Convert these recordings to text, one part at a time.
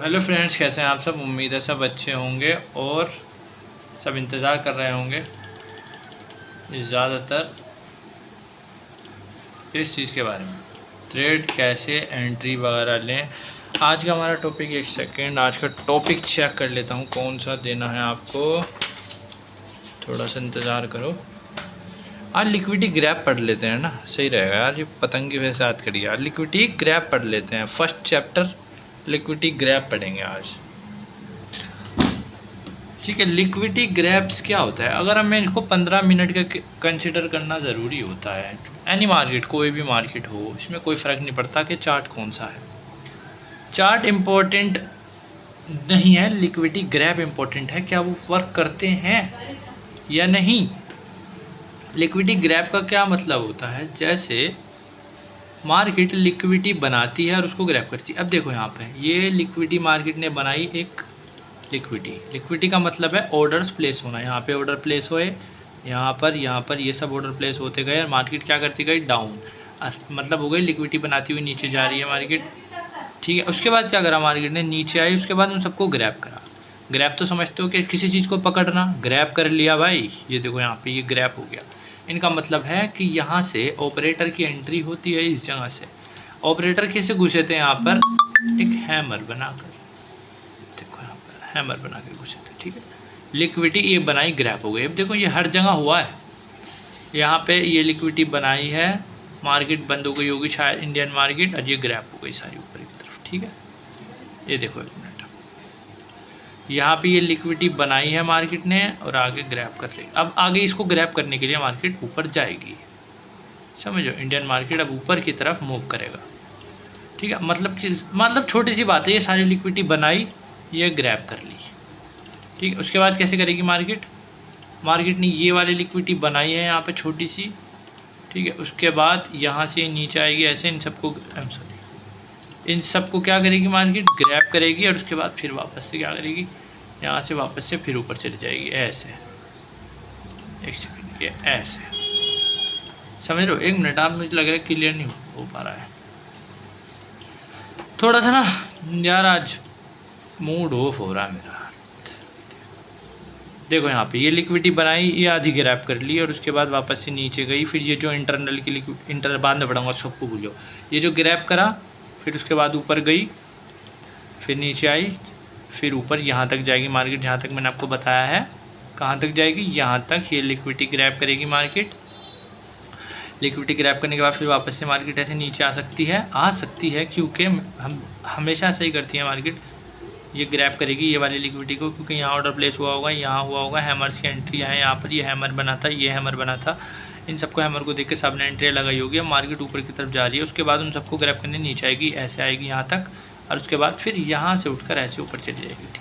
Hello friends, कैसे हैं आप सब। उम्मीद है सब अच्छे होंगे और सब इंतज़ार कर रहे होंगे ज़्यादातर इस चीज़ के बारे में, ट्रेड कैसे एंट्री वगैरह लें। आज का हमारा टॉपिक, एक सेकेंड, आज का टॉपिक चेक कर लेता हूँ कौन सा देना है आपको, थोड़ा सा इंतज़ार करो। आज लिक्विडिटी ग्रैप पढ़ लेते हैं ना, सही रहेगा यार। ये पतंग की वजह से याद करिए यार, लिक्विडिटी ग्रैप पढ़ लेते हैं। फर्स्ट चैप्टर लिक्विडिटी ग्रैप पढ़ेंगे आज, ठीक है। लिक्विडिटी ग्रैप्स क्या होता है, अगर हमें इसको 15 मिनट का कंसिडर करना ज़रूरी होता है। एनी मार्केट, कोई भी मार्केट हो, इसमें कोई फ़र्क नहीं पड़ता कि चार्ट कौन सा है। चार्ट इम्पोर्टेंट नहीं है, लिक्विडिटी ग्रैप इम्पोर्टेंट है, क्या वो वर्क करते हैं या नहीं। लिक्विडिटी ग्रैप का क्या मतलब होता है, जैसे मार्केट लिक्विडिटी बनाती है और उसको ग्रैप करती है। अब देखो यहाँ पे ये लिक्विडिटी मार्केट ने बनाई एक लिक्विडिटी का मतलब है ऑर्डर्स प्लेस होना। यहाँ पे ऑर्डर प्लेस हुए, यहाँ पर ये सब ऑर्डर प्लेस होते गए और मार्केट क्या करती गई, डाउन। मतलब हो गई लिक्विडिटी बनाती हुई नीचे जा रही है मार्केट, ठीक है। उसके बाद क्या करा मार्केट ने, नीचे आई, उसके बाद उन सबको ग्रैप करा। ग्रैप तो समझते हो कि किसी चीज़ को पकड़ना, ग्रैप कर लिया भाई। ये देखो यहाँ पे ये ग्रैप हो गया। इनका मतलब है कि यहाँ से ऑपरेटर की एंट्री होती है इस जगह से। ऑपरेटर कैसे घुसे थे यहाँ पर, एक हैमर बनाकर, हैमर बना के घुसे थे, ठीक है। लिक्विडिटी ये बनाई, ग्रैप हो गई। अब देखो ये हर जगह हुआ है, यहाँ पे ये लिक्विडिटी बनाई है, मार्केट बंद हो गई होगी शायद इंडियन मार्केट, और ये ग्रैप हो गई सारी ऊपर की तरफ, ठीक है। ये देखो एक मिनट, यहाँ पे ये लिक्विडिटी बनाई है मार्केट ने और आगे ग्रैप कर रही। अब आगे इसको ग्रैप करने के लिए मार्केट ऊपर जाएगी, समझो। इंडियन मार्केट अब ऊपर की तरफ मूव करेगा, ठीक है। मतलब छोटी सी बात है, ये सारी लिक्विडिटी बनाई, ये ग्रैप कर ली, ठीक है। उसके बाद कैसे करेगी मार्केट ने ये वाली लिक्विडिटी बनाई है यहाँ पे छोटी सी, ठीक है। उसके बाद यहाँ से नीचे आएगी ऐसे, इन सबको क्या करेगी मार्केट, ग्रैप करेगी, और उसके बाद फिर वापस से क्या करेगी, यहाँ से वापस से फिर ऊपर चली जाएगी ऐसे। एक सेकंड, ये ऐसे, समझ रहे हो। एक मिनट, आप, मुझे लग रहा है क्लियर नहीं हो पा रहा है थोड़ा सा ना यार, आज मूड ऑफ हो रहा है मेरा। देखो यहाँ पे ये लिक्विडिटी बनाई, ये आधी ग्रैप कर ली और उसके बाद वापस से नीचे गई। फिर ये जो इंटरनल की लिक्विड बाद में पढ़ाऊंगा, सबको भूलो। ये जो ग्रैप करा, फिर उसके बाद ऊपर गई, फिर नीचे आई, फिर ऊपर यहाँ तक जाएगी मार्केट, जहाँ तक मैंने आपको बताया है। कहाँ तक जाएगी, यहाँ तक। ये लिक्विडिटी ग्रैप करेगी मार्केट। लिक्विडिटी ग्रैप करने के बाद फिर वापस से मार्केट ऐसे नीचे आ सकती है, क्योंकि हम हमेशा सही करती है मार्केट। ये ग्रैप करेगी ये वाली लिक्विडिटी को, क्योंकि यहाँ ऑर्डर प्लेस हुआ होगा, यहाँ हुआ होगा, हैमर्स की एंट्री है। यहाँ पर ये हैमर बना था, ये हैमर बना था। इन सबको हैमर को देख के सबने एंट्री लगाई होगी। अब मार्केट ऊपर की तरफ जा रही है, उसके बाद उन सबको ग्रैप करने नीचे आएगी, ऐसे आएगी यहाँ तक, और उसके बाद फिर यहाँ से उठकर ऐसे ऊपर चली जाएगी, ठीक।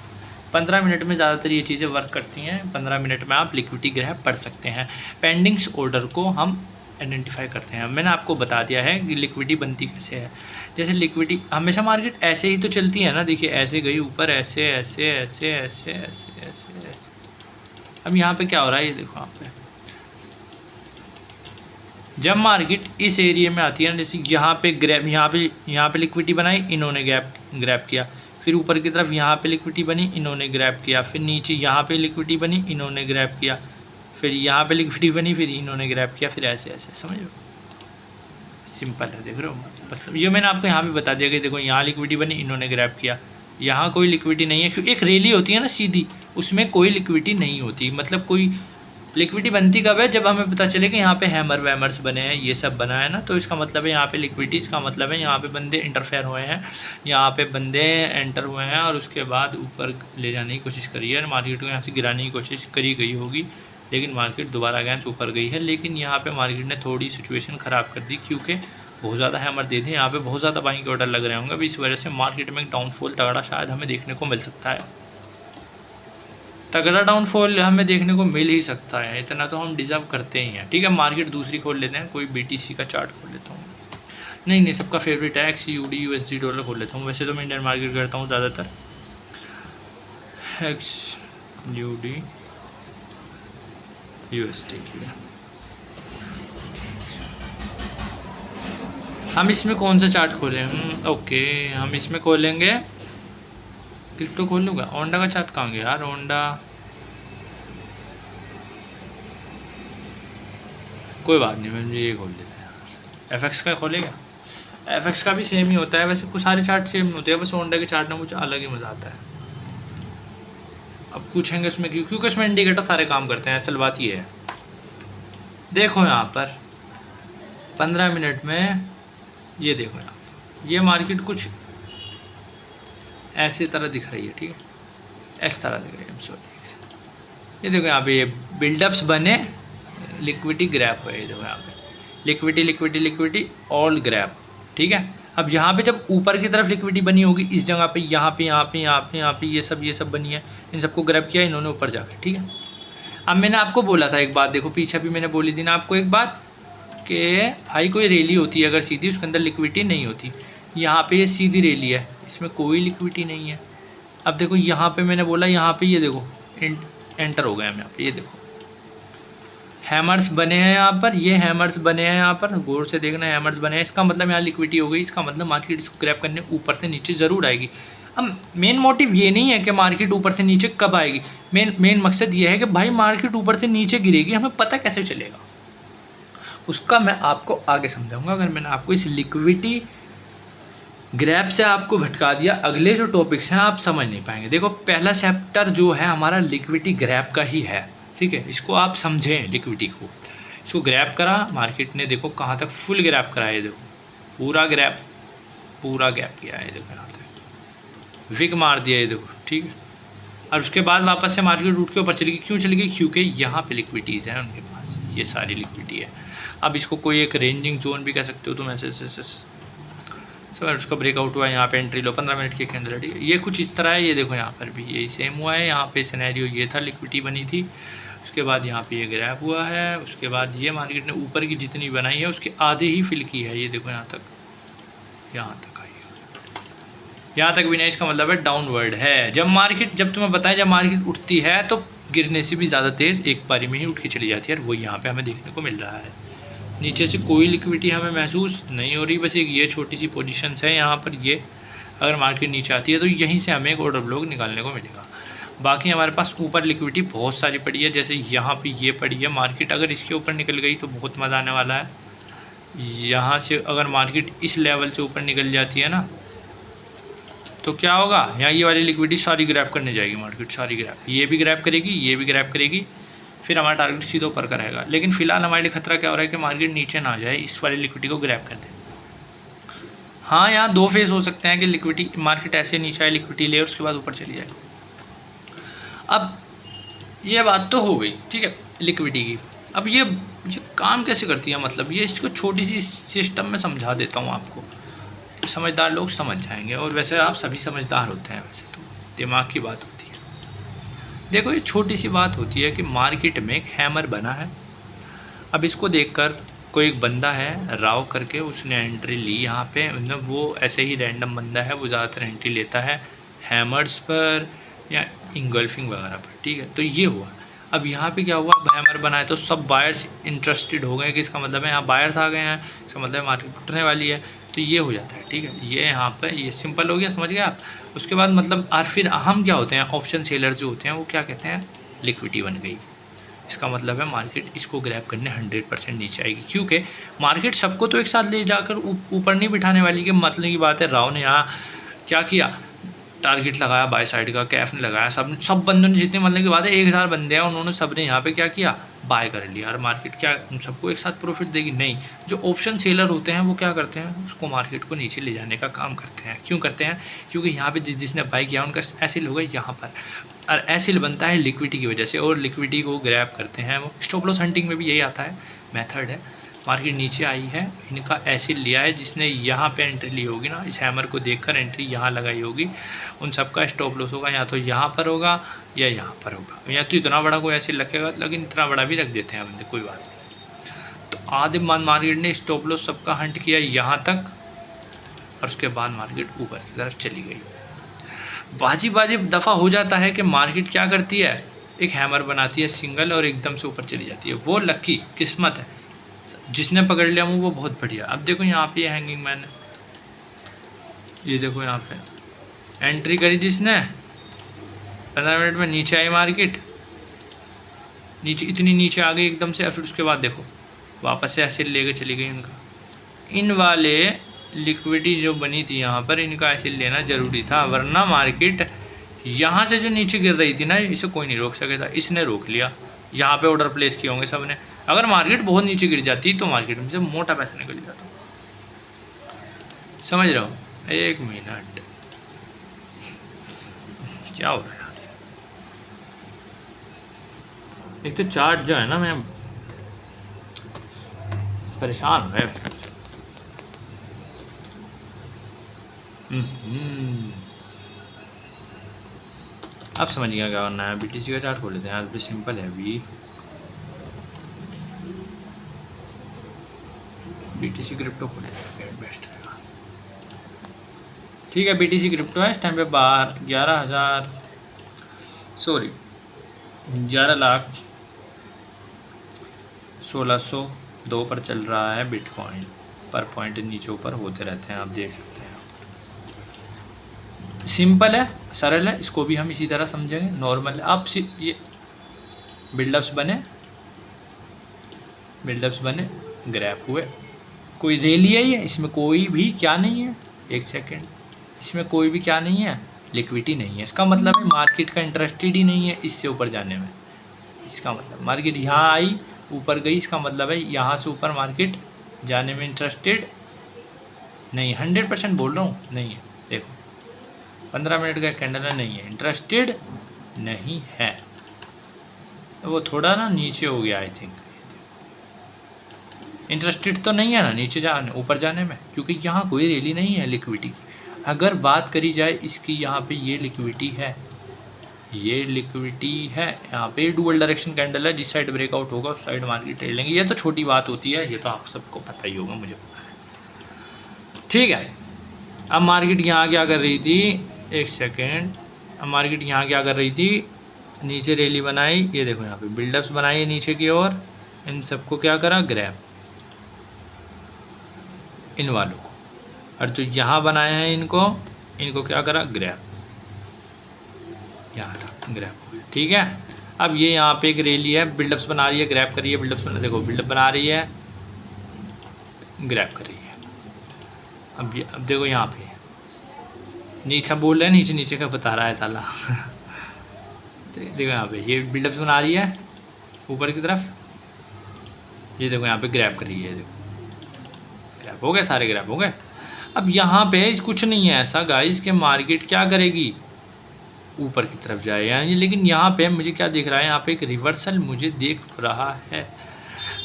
15 मिनट में ज़्यादातर ये चीज़ें वर्क करती हैं। 15 मिनट में आप लिक्विडिटी ग्रैप पढ़ सकते हैं। पेंडिंग्स ऑर्डर को हम आइडेंटिफाई करते हैं। मैंने आपको बता दिया है कि लिक्विडिटी बनती कैसे है। जैसे लिक्विडिटी हमेशा मार्केट ऐसे ही तो चलती है ना, देखिए ऐसे गई ऊपर, ऐसे ऐसे ऐसे ऐसे ऐसे ऐसे ऐसे। अब यहाँ पे क्या हो रहा है, ये देखो यहाँ पे जब मार्केट इस एरिया में आती है ना, जैसे यहाँ पे ग्रैप, यहाँ पे लिक्विडिटी बनाई, इन्होंने ग्रैप किया। फिर ऊपर की तरफ यहाँ पे लिक्विडिटी बनी, इन्होंने ग्रैप किया। फिर नीचे यहाँ पे लिक्विडिटी बनी, इन्होंने ग्रैप किया। फिर यहाँ पे लिक्विडिटी बनी, फिर इन्होंने ग्रैप किया, फिर ऐसे ऐसे, समझो। सिंपल है, देख रहे हो। मतलब ये मैंने आपको यहाँ भी बता दिया कि देखो यहाँ लिक्विडिटी बनी, इन्होंने ग्रैप किया। यहाँ कोई लिक्विडिटी नहीं है, क्योंकि एक रैली होती है ना सीधी, उसमें कोई लिक्विडिटी नहीं होती। मतलब कोई लिक्विडिटी बनती कब है, जब हमें पता चले कि यहाँ पे हैमर वैमर्स बने हैं, ये सब बना है ना, तो इसका मतलब है यहाँ पे लिक्विडिटी, इसका मतलब है यहाँ पे बंदे इंटरफेयर हुए हैं, यहाँ पे बंदे एंटर हुए हैं, और उसके बाद ऊपर ले जाने की कोशिश करी है, मार्केट को यहाँ से गिराने की कोशिश करी गई होगी, लेकिन मार्केट दोबारा अगेंस्ट ऊपर गई है। लेकिन यहाँ पे मार्केट ने थोड़ी सिचुएशन ख़राब कर दी, क्योंकि बहुत ज़्यादा हैमर दे दी, यहाँ पे बहुत ज़्यादा बाइंग के ऑर्डर लग रहे होंगे। अब इस वजह से मार्केट में एक डाउनफॉल तगड़ा शायद हमें देखने को मिल सकता है। तगड़ा डाउनफॉल हमें देखने को मिल ही सकता है, इतना तो हम डिज़र्व करते ही हैं, ठीक है। मार्केट दूसरी खोल लेते हैं, कोई BTC का चार्ट खोल लेता हूँ। नहीं, सबका फेवरेट है XUD USD डॉलर खोल लेता हूँ। वैसे तो मैं इंडियन मार्केट करता हूँ ज़्यादातर। XUD USD, ठीक है। हम इसमें कौन सा चार्ट खोलें, ओके, हम इसमें खोलेंगे क्रिप्टो खोल लूँगा। ओंडा का चार्ट कहाँ गया यार? ओंडा कोई बात नहीं, मुझे ये खोल देते हैं। एफएक्स का खोलेगा? एफएक्स का भी सेम ही होता है वैसे, कुछ सारे चार्ट सेम होते हैं, बस ओंडा के चार्ट में कुछ अलग ही मज़ा आता है। अब पूछेंगे उसमें क्यों, क्योंकि उसमें इंडिकेटर सारे काम करते हैं, असल बात ये है। देखो यहाँ पर 15 मिनट में ये देखो यहाँ पर, ये मार्केट कुछ ऐसे तरह दिख रही है, ठीक है, इस तरह दिख रही है, सॉरी। ये देखो यहाँ पे ये बिल्डअप्स बने, लिक्विडिटी ग्रैप है, ये देखो यहाँ पे liquidity liquidity liquidity all grab, ठीक है। अब यहाँ पे जब ऊपर की तरफ लिक्विडिटी बनी होगी इस जगह पे, यहाँ पे यहाँ पे यहाँ पे यहाँ पे ये सब बनी है, इन सबको ग्रैप किया इन्होंने ऊपर जाकर, ठीक है। अब मैंने आपको बोला था एक बात, देखो पीछे भी मैंने बोली थी ना आपको एक बात, कि भाई कोई रैली होती है अगर सीधी, उसके अंदर लिक्विडिटी नहीं होती। यहाँ पे ये सीधी रैली है, इसमें कोई लिक्विडिटी नहीं है। अब देखो यहाँ पे मैंने बोला, यहाँ पे ये देखो एंटर हो गए हम यहाँ पे, ये देखो हैमर्स बने हैं यहाँ पर, ये हैमर्स बने हैं यहाँ पर, गौर से देखना, हैमर्स बने हैं, इसका मतलब यहाँ लिक्विडिटी हो गई, इसका मतलब मार्केट इसको ग्रैब करने ऊपर से नीचे ज़रूर आएगी। अब मेन मोटिव ये नहीं है कि मार्केट ऊपर से नीचे कब आएगी, मेन मकसद ये है कि भाई मार्केट ऊपर से नीचे गिरेगी, हमें पता कैसे चलेगा, उसका मैं आपको आगे समझाऊंगा। अगर मैंने आपको इस लिक्विडिटी ग्रैब से आपको भटका दिया, अगले जो टॉपिक्स हैं आप समझ नहीं पाएंगे। देखो पहला चैप्टर जो है हमारा लिक्विडिटी ग्रैब का ही है, ठीक है, इसको आप समझें, लिक्विडिटी को, इसको ग्रैब करा मार्केट ने, देखो कहाँ तक फुल ग्रैब करा है, देखो पूरा गैप किया है, देखो यहाँ तक विग मार दिया है, देखो, ठीक है। और उसके बाद वापस से मार्केट उठ के ऊपर चली गई, क्यों चली गई? क्योंकि यहाँ पे लिक्विडिटीज़ हैं उनके पास, ये सारी लिक्विडिटी है। अब इसको कोई एक रेंजिंग जोन भी कह सकते हो तुम, ऐसे सर उसका ब्रेकआउट हुआ है, यहाँ पे एंट्री लो, 15 मिनट की कैंडल, ठीक है। ये कुछ इस तरह है, ये देखो यहाँ पर भी यही सेम हुआ है, यहाँ पे सिनेरियो ये था, लिक्विडिटी बनी थी, उसके बाद यहाँ पे ये ग्रैप हुआ है, उसके बाद ये मार्केट ने ऊपर की जितनी बनाई है उसके आधे ही फिल की है, ये देखो यहाँ तक आई है, यहाँ तक भी नहीं, इसका मतलब है डाउनवर्ड है। जब तुम्हें बताएं, जब मार्केट उठती है तो गिरने से भी ज़्यादा तेज़ एक बारी में ही उठ के चली जाती है, और वो यहाँ पे हमें देखने को मिल रहा है। नीचे से कोई लिक्विडिटी हमें महसूस नहीं हो रही, बस एक ये छोटी सी पोजीशंस है यहाँ पर, ये अगर मार्केट नीचे आती है तो यहीं से हमें एक ऑर्डर ब्लॉक निकालने को मिलेगा। बाकी हमारे पास ऊपर लिक्विडिटी बहुत सारी पड़ी है, जैसे यहाँ पे ये पड़ी है, मार्केट अगर इसके ऊपर निकल गई तो बहुत मज़ा आने वाला है। यहाँ से अगर मार्केट इस लेवल से ऊपर निकल जाती है ना तो क्या होगा, यहाँ ये वाली लिक्विडिटी सारी ग्रैब करने जाएगी मार्केट, सारी ग्रैब, ये भी ग्रैब करेगी, ये भी ग्रैब करेगी, फिर हमारा टारगेट सीधा ऊपर का रहेगा। लेकिन फिलहाल हमारे लिए खतरा क्या हो रहा है कि मार्केट नीचे ना आ जाए, इस वाली लिक्विडिटी को ग्रैब कर दे। हाँ, यहाँ दो फेज हो सकते हैं कि लिक्विडिटी मार्केट ऐसे नीचे आए, लिक्विडिटी ले और उसके बाद ऊपर चली जाए। अब ये बात तो हो गई, ठीक है, लिक्विडिटी की। अब ये काम कैसे करती है, मतलब ये इसको छोटी सी सिस्टम में समझा देता हूँ आपको, समझदार लोग समझ जाएंगे, और वैसे आप सभी समझदार होते हैं, वैसे तो दिमाग की बात होती है। देखो ये छोटी सी बात होती है कि मार्केट में एक हैमर बना है, अब इसको देखकर कोई एक बंदा है राव करके, उसने एंट्री ली यहाँ पे, वो ऐसे ही रैंडम बंदा है, वो ज़्यादातर एंट्री लेता है हैमर्स पर या इंगल्फिंग वगैरह पर, ठीक है। तो ये हुआ, अब यहाँ पे क्या हुआ, हैमर बनाए तो सब बायर्स इंटरेस्टेड हो गए कि इसका मतलब है यहाँ बायर्स आ गए हैं, इसका मतलब मार्केट टूटने वाली है, तो ये हो जाता है, ठीक है। ये यहाँ पर ये सिंपल हो गया, समझ गए आप। उसके बाद मतलब और फिर हम क्या होते हैं, ऑप्शन सेलर जो होते हैं वो क्या कहते हैं, लिक्विडिटी बन गई, इसका मतलब है मार्केट इसको ग्रैब करने 100% नीचे आएगी, क्योंकि मार्केट सबको तो एक साथ ले जाकर ऊपर नहीं बिठाने वाली। कि मतलब की बात है, राव ने यहाँ क्या किया, टारगेट लगाया बाय साइड का, कैफ ने लगाया, सब बंदों ने, जितने मतलब की बात है 1000 बंदे हैं, उन्होंने सब ने यहाँ पे क्या किया, बाय कर लिया, और मार्केट क्या उन सबको एक साथ प्रॉफिट देगी, नहीं। जो ऑप्शन सेलर होते हैं वो क्या करते हैं, उसको मार्केट को नीचे ले जाने का काम करते हैं। क्यों करते हैं, क्योंकि यहाँ पे जिसने बाय किया उनका एसिल होगा यहाँ पर, और एसिल बनता है लिक्विडिटी की वजह से, और लिक्विडिटी को ग्रैब करते हैं वो। स्टॉप लॉस हंटिंग में भी यही आता है, मेथड है। मार्केट नीचे आई है, इनका एसिल लिया है, जिसने यहाँ पे एंट्री ली होगी ना, इस हैमर को देखकर एंट्री यहाँ लगाई होगी, उन सबका स्टॉप लॉस होगा या तो यहाँ पर होगा या यहाँ पर होगा, या तो इतना बड़ा कोई एसिल रखेगा, लेकिन इतना बड़ा भी रख देते हैं बंदे, कोई बात नहीं। तो आधे मार्केट ने स्टॉप लॉस सबका हंट किया यहाँ तक, और उसके बाद मार्केट ऊपर की तरफ चली गई। बाजी दफ़ा हो जाता है कि मार्केट क्या करती है, एक हैमर बनाती है सिंगल और एकदम से ऊपर चली जाती है, वो लकी किस्मत है, जिसने पकड़ लिया वो बहुत बढ़िया। अब देखो यहाँ पे हैंगिंग मैन, ये देखो यहाँ पे एंट्री करी जिसने, 15 मिनट में नीचे आई मार्केट, नीचे इतनी नीचे आ गई एकदम से, और फिर उसके बाद देखो वापस से ऐसे लेके चली गई उनका। इन वाले लिक्विडिटी जो बनी थी यहाँ पर, इनका ऐसे लेना ज़रूरी था, वरना मार्केट यहाँ से जो नीचे गिर रही थी ना, इसे कोई नहीं रोक सके था, इसने रोक लिया। यहाँ पे ऑर्डर प्लेस किए होंगे सब ने। अगर मार्केट बहुत नीचे गिर जाती तो मार्केट में से मोटा पैसा निकल जाता। समझ रहे हो? एक मिनट, क्या हो रहा है यार? एक तो चार्ट जो है ना, मैं परेशान हूँ। अब समझ गया क्या करना है। बीटीसी का चार्ट खोल लेते हैं, आज भी सिंपल है। अभी बीटीसी क्रिप्टो खोल लेते हैं, बेस्ट रहेगा। ठीक है, बीटीसी क्रिप्टो है इस टाइम पे 11,1602 पर चल रहा है बिटकॉइन। पर पॉइंट नीचे ऊपर होते रहते हैं, आप देख सकते हैं। सिंपल है, सरल है, इसको भी हम इसी तरह समझेंगे, नॉर्मल है। आप ये बिल्डअप्स बने, ग्रैप हुए, कोई रैली है, ये इसमें कोई भी क्या नहीं है, एक सेकेंड, इसमें कोई भी क्या नहीं है, लिक्विडिटी नहीं है। इसका मतलब है मार्केट का इंटरेस्टेड ही नहीं है इससे ऊपर जाने में। इसका मतलब मार्केट यहाँ आई, ऊपर गई, इसका मतलब है यहाँ से ऊपर मार्केट जाने में इंटरेस्टेड नहीं। 100% बोल रहा हूँ, नहीं है। देखो 15 मिनट का कैंडल है, नहीं है, इंटरेस्टेड नहीं है। वो थोड़ा ना नीचे हो गया, आई थिंक इंटरेस्टेड तो नहीं है ना नीचे जाने, ऊपर जाने में, क्योंकि यहाँ कोई रैली नहीं है लिक्विडिटी की। अगर बात करी जाए इसकी, यहाँ पे ये लिक्विडिटी है, ये लिक्विडिटी है, यहाँ पे डुअल डायरेक्शन कैंडल है, जिस साइड ब्रेकआउट होगा उस साइड मार्केट ट्रेड लेंगे। ये तो छोटी बात होती है, ये तो आप सबको पता ही होगा, मुझे पता है। ठीक है, अब मार्केट यहाँ क्या कर रही थी, एक सेकेंड, अब मार्केट यहाँ क्या कर रही थी, नीचे रैली बनाई, ये देखो यहाँ पे बिल्डअप्स बनाई नीचे की ओर, इन सबको क्या करा, ग्रैब, इन वालों को, और जो यहाँ बनाए हैं इनको क्या करा, ग्रैब, यहाँ था ग्रैब। ठीक है, अब ये यहाँ पे एक रैली है, बिल्डअप्स बना रही है, ग्रैब कर रही है, बिल्डअप्स बना, देखो बिल्डअप बना रही है, ग्रैब कर रही है। अब देखो यहाँ पे नीचे बोल रहे हैं, नीचे का बता रहा है साला। देखो यहाँ पे ये बिल्डअप्स बना रही है ऊपर की तरफ, ये देखो यहाँ पे ग्रैब कर रही है, देखो ग्रैब हो गए, सारे ग्रैब हो गए। अब यहाँ पे कुछ नहीं है ऐसा गाइस कि मार्केट क्या करेगी, ऊपर की तरफ जाए यानी, लेकिन यहाँ पे मुझे क्या दिख रहा है, यहाँ पे एक रिवर्सल मुझे दिख रहा है।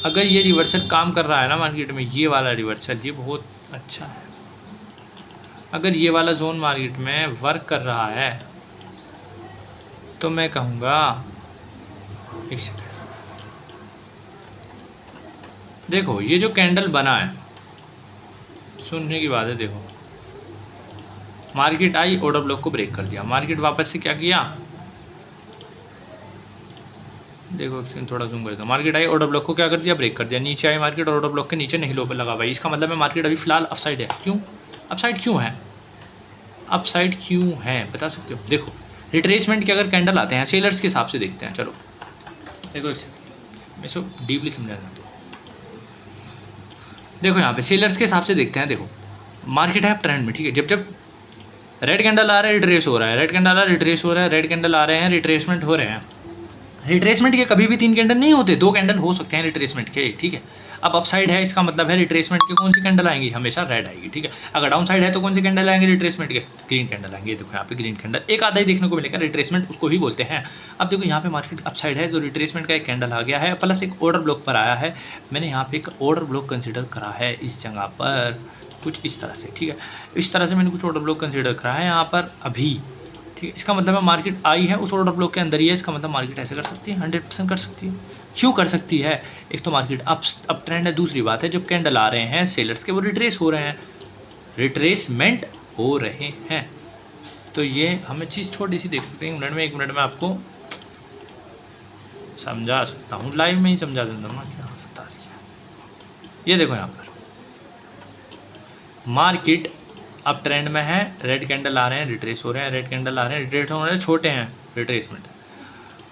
अगर ये रिवर्सल काम कर रहा है ना मार्केट में, ये वाला रिवर्सल, ये बहुत अच्छा है। अगर ये वाला जोन मार्केट में वर्क कर रहा है तो मैं कहूँगा, एक सेकंड, देखो ये जो कैंडल बना है, सुनने की बात है, देखो मार्केट आई, ऑर्डर ब्लॉक को ब्रेक कर दिया, मार्केट वापस से क्या किया, देखो थोड़ा जूम कर दो, मार्केट आई, ऑर्डर ब्लॉक को क्या कर दिया, ब्रेक कर दिया, नीचे आई मार्केट, ऑर्डर ब्लॉक के नीचे नहीं लो पर लगा भाई। इसका मतलब है मार्केट अभी फिलहाल अपसाइड है। क्यों अपसाइड क्यों है, अपसाइड क्यों है बता सकते हो? देखो रिट्रेसमेंट के अगर कैंडल आते हैं, सेलर्स के हिसाब से देखते हैं, चलो देखो मैं इसको डीपली समझाना। देखो यहाँ पे सेलर्स के हिसाब से देखते हैं, देखो मार्केट है ट्रेंड में, ठीक है, जब रेड कैंडल आ रहा है रिट्रेस हो रहा है, रेड कैंडल आ रहा है रिट्रेस हो रहा है, रेड कैंडल आ रहे हैं रिट्रेसमेंट हो रहे हैं। रिट्रेसमेंट के कभी भी 3 कैंडल नहीं होते, 2 कैंडल हो सकते हैं रिट्रेसमेंट के, ठीक है। अब अपसाइड है, इसका मतलब है रिट्रेसमेंट के कौन सी कैंडल आएंगी, हमेशा रेड आएगी, ठीक है। अगर डाउन साइड है तो कौन से कैंडल आएंगे रिट्रेसमेंट के, ग्रीन कैंडल आएंगे। देखो यहाँ पे ग्रीन कैंडल एक आधा ही देखने को मिलेगा, रिट्रेसमेंट उसको ही बोलते हैं। अब देखो यहाँ पे मार्केट अपसाइड है तो रिट्रेसमेंट का एक कैंडल आ गया है, प्लस एक ऑर्डर ब्लॉक पर आया है। मैंने यहाँ पे एक ऑर्डर ब्लॉक कंसिडर करा है इस जगह पर, कुछ इस तरह से, ठीक है, इस तरह से मैंने कुछ ऑर्डर ब्लॉक कंसिडर करा है यहाँ पर अभी, ठीक है। इसका मतलब है मार्केट आई है उस ऑर्डर ब्लॉक के अंदर ही है, इसका मतलब मार्केट ऐसे कर सकती है, 100% कर सकती है। क्यों कर सकती है, एक तो मार्केट अप ट्रेंड है, दूसरी बात है जब कैंडल आ रहे हैं सेलर्स के, वो रिट्रेस हो रहे हैं, रिट्रेसमेंट हो रहे हैं। तो ये हमें चीज़ छोटी सी देख सकते हैं, एक मिनट में आपको समझा सकता हूँ, लाइव में ही समझा दूँगा मैं, क्या बता रही है। ये देखो यहाँ पर मार्केट अब ट्रेंड में है, रेड कैंडल आ रहे हैं, रिट्रेस हो रहे हैं, रेड कैंडल आ रहे हैं, रिट्रेस हो रहे हैं, छोटे हैं रिट्रेसमेंट।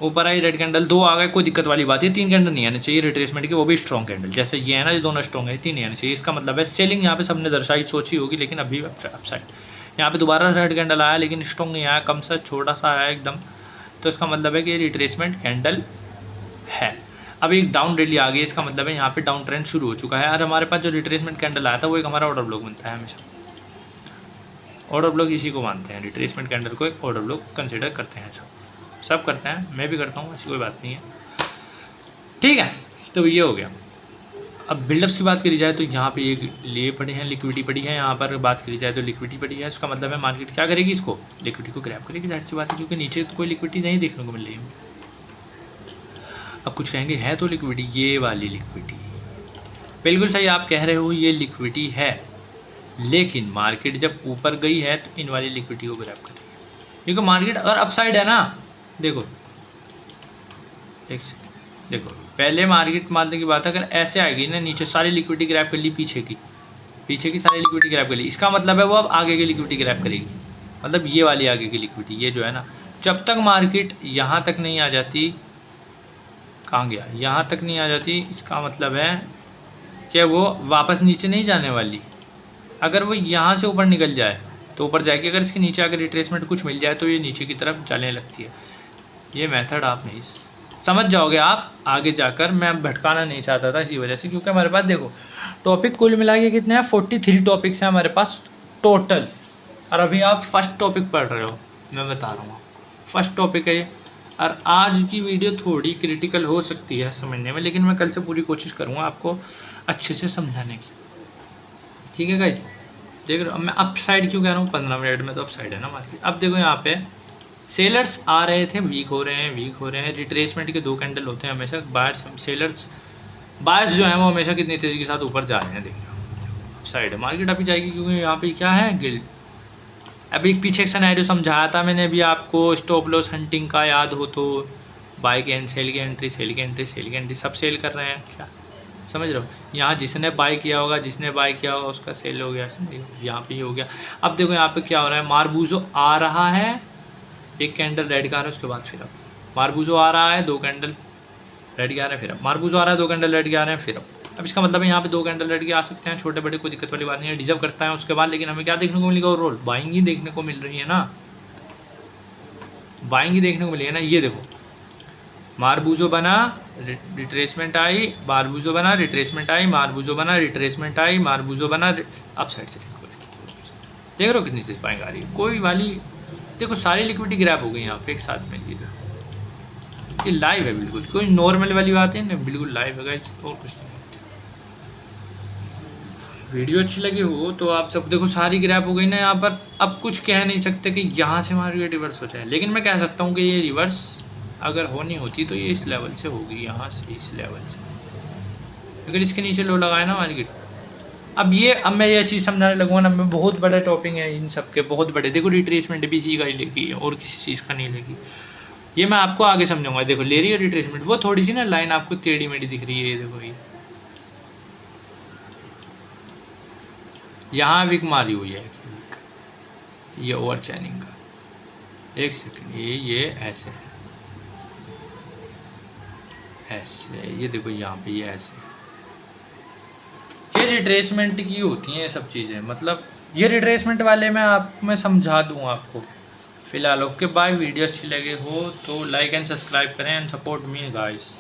ऊपर आई रेड कैंडल, 2 आ गए, कोई दिक्कत वाली बात है। 3 कैंडल नहीं आने चाहिए रिट्रेसमेंट की, वो भी स्ट्रॉन्ग कैंडल, जैसे ये है ना, ये दोनों स्ट्रॉन्ग है, 3 नहीं आने चाहिए। इसका मतलब है सेलिंग यहाँ पे सबने दर्शाई सोची होगी, लेकिन अभी अपसाइड। यहाँ पे दोबारा रेड कैंडल आया, लेकिन स्ट्रॉन्ग नहीं आया, कम सा छोटा सा आया एकदम, तो इसका मतलब है कि ये रिट्रेसमेंट कैंडल है। अब एक डाउन रैली आ गई, इसका मतलब है यहाँ पे डाउन ट्रेंड शुरू हो चुका है। और हमारे पास जो रिट्रेसमेंट कैंडल आया था वो एक हमारा ऑर्डर ब्लॉक बनता है हमेशा। ऑर्डर ब्लॉक इसी को मानते हैं, रिट्रेसमेंट कैंडल को एक ऑर्डर ब्लॉक कंसिडर करते हैं, सब करते हैं, मैं भी करता हूँ, ऐसी कोई बात नहीं है, ठीक है। तो ये हो गया। अब बिल्डअप्स की बात करी जाए तो यहाँ पे ये लिए पड़े हैं, लिक्विडिटी पड़ी है। यहाँ पर बात करी जाए तो लिक्विडिटी पड़ी है, इसका मतलब है मार्केट क्या करेगी, इसको लिक्विडिटी को ग्रैब करेगी, जाहिर सी बात है, क्योंकि नीचे तो कोई लिक्विडिटी नहीं देखने को मिल रही है। अब कुछ कहेंगे है तो लिक्विडिटी, ये वाली लिक्विडिटी, बिल्कुल सही आप कह रहे हो, ये लिक्विडिटी है, लेकिन मार्केट जब ऊपर गई है तो इन वाली लिक्विडिटी को ग्रैब करेगी, क्योंकि मार्केट अगर अपसाइड है ना, देखो एक सेकंड, देखो पहले मार्केट मानने की बात है, अगर ऐसे आएगी ना, नीचे सारी लिक्विडिटी ग्रैब कर ली, पीछे की सारी लिक्विडिटी ग्रैब कर ली, इसका मतलब है वो अब आगे की लिक्विडिटी ग्रैब करेगी, मतलब ये वाली आगे की लिक्विडिटी, ये जो है ना, जब तक मार्केट यहाँ तक नहीं आ जाती, कहाँ गया, यहाँ तक नहीं आ जाती, इसका मतलब है कि वो वापस नीचे नहीं जाने वाली। अगर वो यहाँ से ऊपर निकल जाए तो ऊपर जाएगी, अगर इसके नीचे अगर रिट्रेसमेंट कुछ मिल जाए तो ये नीचे की तरफ चलने लगती है। ये मेथड आप नहीं समझ जाओगे आप आगे जाकर, मैं भटकाना नहीं चाहता था इसी वजह से, क्योंकि हमारे पास देखो टॉपिक कुल मिला के कितने हैं, 43 टॉपिक्स हैं हमारे पास टोटल, और अभी आप फर्स्ट टॉपिक पढ़ रहे हो, मैं बता रहा हूँ फर्स्ट टॉपिक है ये। और आज की वीडियो थोड़ी क्रिटिकल हो सकती है समझने में, लेकिन मैं कल से पूरी कोशिश करूँगा आपको अच्छे से समझाने की, ठीक है गाइस। देख रहे हो, अब मैं अप साइड क्यों कह रहा हूँ, 15 मिनट में तो अप साइड है ना मार्केट। अब देखो यहाँ पे सेलर्स आ रहे थे, वीक हो रहे हैं, रिट्रेसमेंट के 2 कैंडल होते हैं हमेशा, बायर्स जो है वो हमेशा कितनी तेज़ी के साथ ऊपर जा रहे हैं, देखिए साइड है मार्केट अभी जाएगी, क्योंकि यहाँ पे क्या है, गिल्ड। अभी एक पीछे एक सिनेरियो समझाया था मैंने अभी आपको, स्टॉप लॉस हंटिंग का, याद हो तो, बाय की एंड सेल की एंट्री, सेल की एंट्री, सब सेल कर रहे हैं, क्या समझ रहे हो। यहाँ जिसने बाय किया होगा उसका सेल हो गया, यहाँ पे ही हो गया। अब देखो यहाँ पे क्या हो रहा है, मार्बूजो आ रहा है, एक कैंडल रेड का आ रहा है, उसके बाद फिर अब मार्बूजो आ रहा है, 2 कैंडल रेड के आ रहे हैं, फिर अब मार्बूजो आ रहा है, 2 कैंडल रेड के आ रहे हैं, फिर अब इसका मतलब है यहाँ पे 2 कैंडल रेड के आ सकते हैं, छोटे बड़े कोई दिक्कत वाली बात नहीं है, डिजर्व करता है उसके बाद। लेकिन हमें क्या देखने को मिलेगा, ओवरऑल बाइंग ही देखने को मिल रही है ना, बाइंग ही देखने को मिलेगी ना। ये देखो मार्बूजो बना, रिट्रेसमेंट आई, मार्बूजो बना, रिट्रेसमेंट आई, मार्बूजो बना, रिट्रेसमेंट आई, मार्बूजो बना, अब साइड से देख रहे हो कितनी तेज बाइंग आ रही है, कोई वाली देखो सारी लिक्विडिटी ग्रैब हो गई यहाँ पे एक साथ में। ये लाइव है बिल्कुल, कोई नॉर्मल वाली बात है ना, बिल्कुल लाइव है गाइस, और कुछ नहीं। वीडियो अच्छी लगी हो तो आप सब देखो सारी ग्रैब हो गई ना यहाँ पर। अब कुछ कह नहीं सकते कि यहाँ से मार्केट रिवर्स हो जाए, लेकिन मैं कह सकता हूँ कि ये रिवर्स अगर होनी होती तो ये इस लेवल से होगी, यहाँ से इस लेवल से, अगर इसके नीचे लो लगाए ना मार्केट। अब मैं ये चीज़ समझाने लगूँगा ना, मैं बहुत बड़ा टॉपिक है इन सब के, बहुत बड़े। देखो रिट्रेसमेंट भी इसी का ही लेगी और किसी चीज़ का नहीं लेगी, ये मैं आपको आगे समझाऊंगा। देखो ले रही है रिट्रेसमेंट, वो थोड़ी सी ना लाइन आपको टेढ़ी मेढ़ी दिख रही है, ये देखो, ये यहाँ विक मारी हुई है, ये ओवर चैनिंग का, एक सेकंड, ये ऐसे है, ऐसे, ये देखो यहाँ पे ये ऐसे, ये रिट्रेसमेंट की होती हैं ये सब चीज़ें। मतलब ये रिट्रेसमेंट वाले मैं समझा दूँ आपको फिलहाल। ओके बाय, वीडियो अच्छी लगे हो तो लाइक एंड सब्सक्राइब करें एंड सपोर्ट मी गाइस।